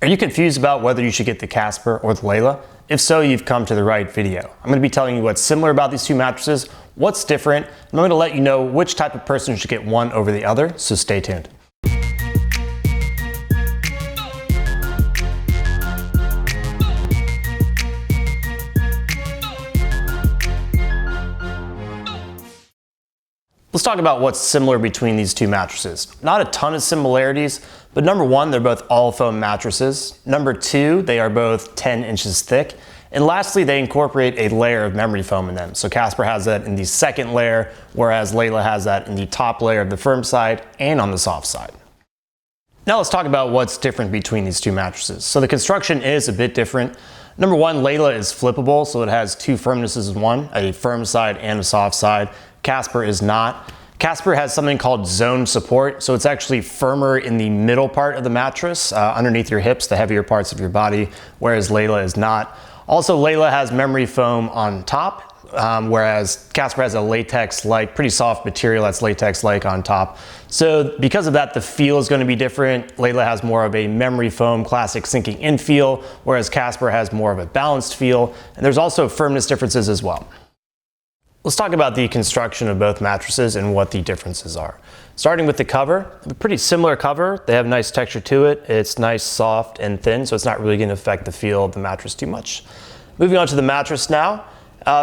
Are you confused about whether you should get the Casper or the Layla? If so, you've come to the right video. I'm going to be telling you what's similar about these two mattresses, what's different, and I'm going to let you know which type of person should get one over the other, so stay tuned. Let's talk about what's similar between these two mattresses. Not a ton of similarities, but number one, they're both all foam mattresses. Number two, they are both 10 inches thick. And lastly, they incorporate a layer of memory foam in them. So Casper has that in the second layer, whereas Layla has that in the top layer of the firm side and on the soft side. Now let's talk about what's different between these two mattresses. So the construction is a bit different. Number one, Layla is flippable, so it has two firmnesses in one, a firm side and a soft side. Casper is not. Casper has something called zone support, so it's actually firmer in the middle part of the mattress, underneath your hips, the heavier parts of your body, whereas Layla is not. Also, Layla has memory foam on top, whereas Casper has a latex-like, pretty soft material that's latex-like on top. So because of that, the feel is going to be different. Layla has more of a memory foam classic sinking in feel, whereas Casper has more of a balanced feel. And there's also firmness differences as well. Let's talk about the construction of both mattresses and what the differences are. Starting with the cover, a pretty similar cover. They have nice texture to it. It's nice, soft, and thin, so it's not really going to affect the feel of the mattress too much. Moving on to the mattress now.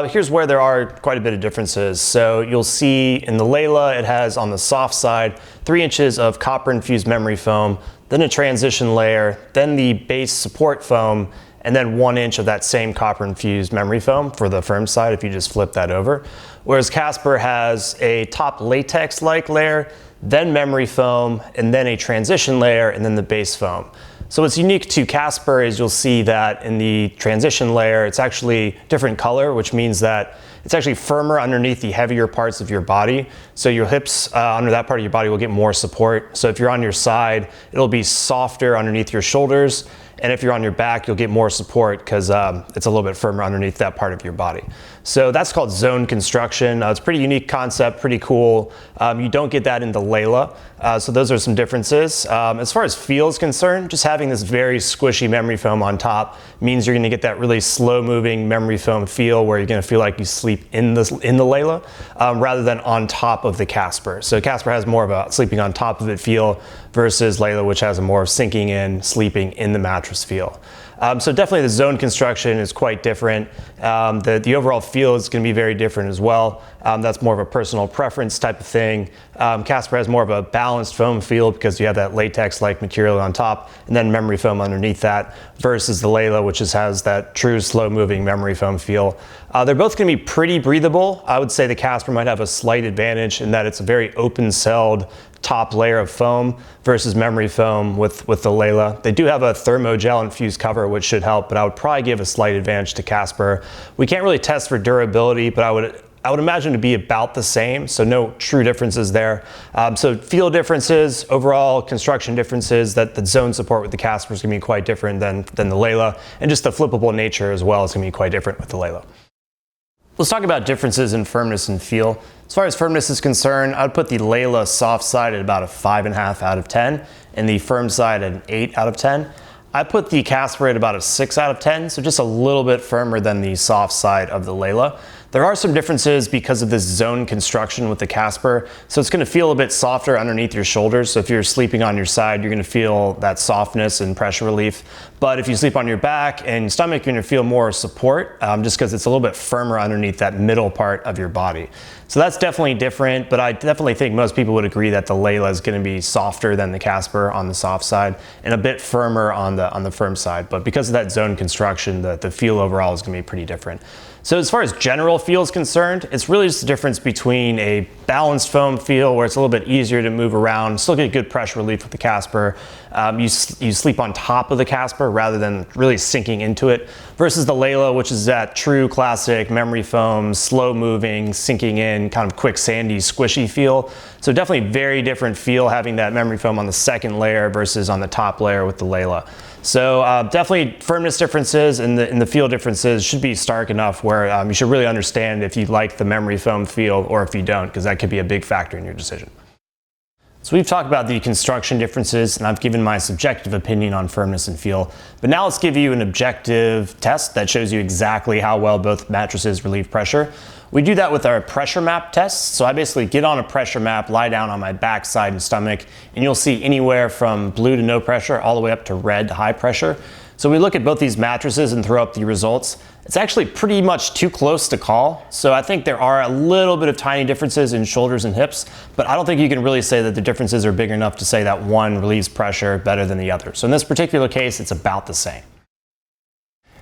Here's where there are quite a bit of differences. So you'll see in the Layla, it has on the soft side 3 inches of copper infused memory foam, then a transition layer, then the base support foam, and then 1 inch of that same copper infused memory foam for the firm side if you just flip that over. Whereas Casper has a top latex-like layer, then memory foam, and then a transition layer, and then the base foam. So what's unique to Casper is you'll see that in the transition layer, it's actually different color, which means that it's actually firmer underneath the heavier parts of your body. So your hips under that part of your body will get more support. So if you're on your side, it'll be softer underneath your shoulders. And if you're on your back, you'll get more support because it's a little bit firmer underneath that part of your body. So that's called zone construction. It's a pretty unique concept, pretty cool. You don't get that in the Layla. So those are some differences. As far as feel is concerned, just having this very squishy memory foam on top means you're gonna get that really slow moving memory foam feel where you're gonna feel like you sleep in the Layla rather than on top of the Casper. So Casper has more of a sleeping on top of it feel versus Layla, which has a more sinking in, sleeping in the mattress feel. So definitely the zone construction is quite different. The overall feel is going to be very different as well. That's more of a personal preference type of thing. Casper has more of a balanced foam feel because you have that latex-like material on top and then memory foam underneath that versus the Layla, which has that true slow-moving memory foam feel. They're both going to be pretty breathable. I would say the Casper might have a slight advantage in that it's a very open-celled top layer of foam versus memory foam with the Layla. They do have a thermogel infused cover, which should help, but I would probably give a slight advantage to Casper. We can't really test for durability, but I would imagine to be about the same, so no true differences there. So feel differences, overall construction differences, that the zone support with the Casper is gonna be quite different than the Layla, and just the flippable nature as well is gonna be quite different with the Layla. Let's talk about differences in firmness and feel. As far as firmness is concerned, I'd put the Layla soft side at about a 5.5 out of 10 and the firm side at an 8 out of 10. I put the Casper at about a 6 out of 10, so just a little bit firmer than the soft side of the Layla. There are some differences because of this zone construction with the Casper, so it's going to feel a bit softer underneath your shoulders. So if you're sleeping on your side, you're going to feel that softness and pressure relief. But if you sleep on your back and stomach, you're going to feel more support just because it's a little bit firmer underneath that middle part of your body. So that's definitely different, but I definitely think most people would agree that the Layla is going to be softer than the Casper on the soft side and a bit firmer on the firm side. But because of that zone construction, the feel overall is going to be pretty different. So as far as general feel is concerned, it's really just the difference between a balanced foam feel where it's a little bit easier to move around, still get good pressure relief with the Casper. You sleep on top of the Casper rather than really sinking into it, versus the Layla, which is that true classic memory foam, slow moving, sinking in, kind of quick sandy, squishy feel. So definitely very different feel having that memory foam on the second layer versus on the top layer with the Layla. So definitely firmness differences and the feel differences should be stark enough where you should really understand if you like the memory foam feel or if you don't, because that could be a big factor in your decision. So we've talked about the construction differences, and I've given my subjective opinion on firmness and feel. But now let's give you an objective test that shows you exactly how well both mattresses relieve pressure. We do that with our pressure map test. So I basically get on a pressure map, lie down on my back, side, and stomach, and you'll see anywhere from blue to no pressure all the way up to red to high pressure. So we look at both these mattresses and throw up the results. It's actually pretty much too close to call. So I think there are a little bit of tiny differences in shoulders and hips, but I don't think you can really say that the differences are big enough to say that one relieves pressure better than the other. So in this particular case, it's about the same.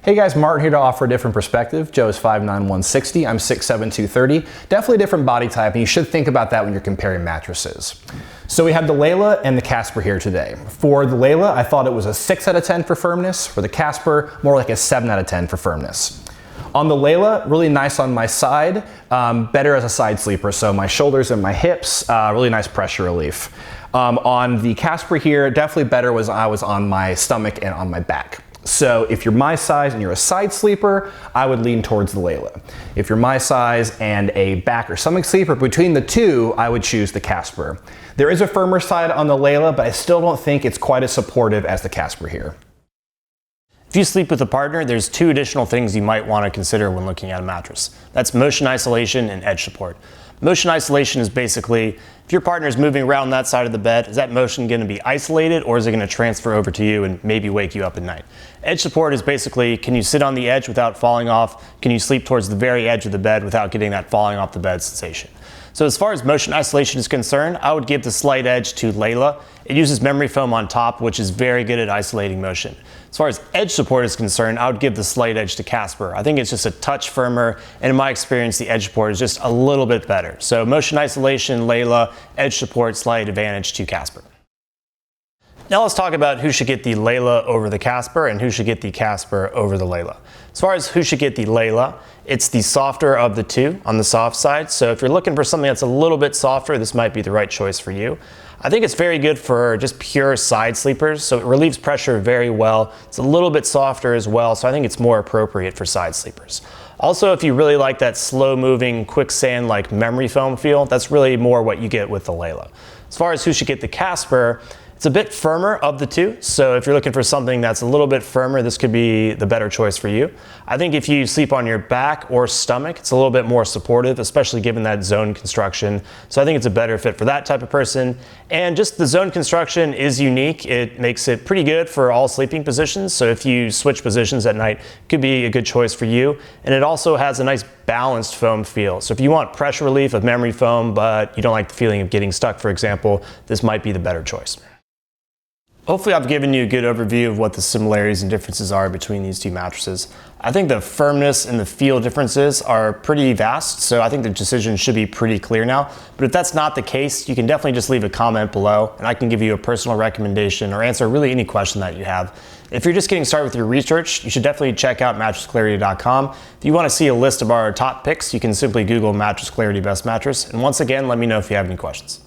Hey guys, Martin here to offer a different perspective. Joe's 5'9", 160. I'm 6'7", 230. Definitely a different body type, and you should think about that when you're comparing mattresses. So we have the Layla and the Casper here today. For the Layla, I thought it was a 6 out of 10 for firmness. For the Casper, more like a 7 out of 10 for firmness. On the Layla, really nice on my side, better as a side sleeper. So my shoulders and my hips, really nice pressure relief. On the Casper here, definitely better was I was on my stomach and on my back. So if you're my size and you're a side sleeper, I would lean towards the Layla. If you're my size and a back or stomach sleeper, between the two, I would choose the Casper. There is a firmer side on the Layla, but I still don't think it's quite as supportive as the Casper here. If you sleep with a partner, there's two additional things you might want to consider when looking at a mattress. That's motion isolation and edge support. Motion isolation is basically, if your partner is moving around that side of the bed, is that motion going to be isolated, or is it going to transfer over to you and maybe wake you up at night? Edge support is basically, can you sit on the edge without falling off? Can you sleep towards the very edge of the bed without getting that falling off the bed sensation? So as far as motion isolation is concerned, I would give the slight edge to Layla. It uses memory foam on top, which is very good at isolating motion. As far as edge support is concerned, I would give the slight edge to Casper. I think it's just a touch firmer, and in my experience, the edge support is just a little bit better. So motion isolation, Layla, edge support, slight advantage to Casper. Now let's talk about who should get the Layla over the Casper and who should get the Casper over the Layla. As far as who should get the Layla, it's the softer of the two on the soft side. So if you're looking for something that's a little bit softer, this might be the right choice for you. I think it's very good for just pure side sleepers. So it relieves pressure very well. It's a little bit softer as well. So I think it's more appropriate for side sleepers. Also, if you really like that slow moving quicksand like memory foam feel, that's really more what you get with the Layla. As far as who should get the Casper, it's a bit firmer of the two, so if you're looking for something that's a little bit firmer, this could be the better choice for you. I think if you sleep on your back or stomach, it's a little bit more supportive, especially given that zone construction. So I think it's a better fit for that type of person. And just the zone construction is unique. It makes it pretty good for all sleeping positions. So if you switch positions at night, it could be a good choice for you. And it also has a nice balanced foam feel. So if you want pressure relief of memory foam, but you don't like the feeling of getting stuck, for example, this might be the better choice. Hopefully I've given you a good overview of what the similarities and differences are between these two mattresses. I think the firmness and the feel differences are pretty vast, so I think the decision should be pretty clear now. But if that's not the case, you can definitely just leave a comment below and I can give you a personal recommendation or answer really any question that you have. If you're just getting started with your research, you should definitely check out mattressclarity.com. If you want to see a list of our top picks, you can simply Google Mattress Clarity Best Mattress. And once again, let me know if you have any questions.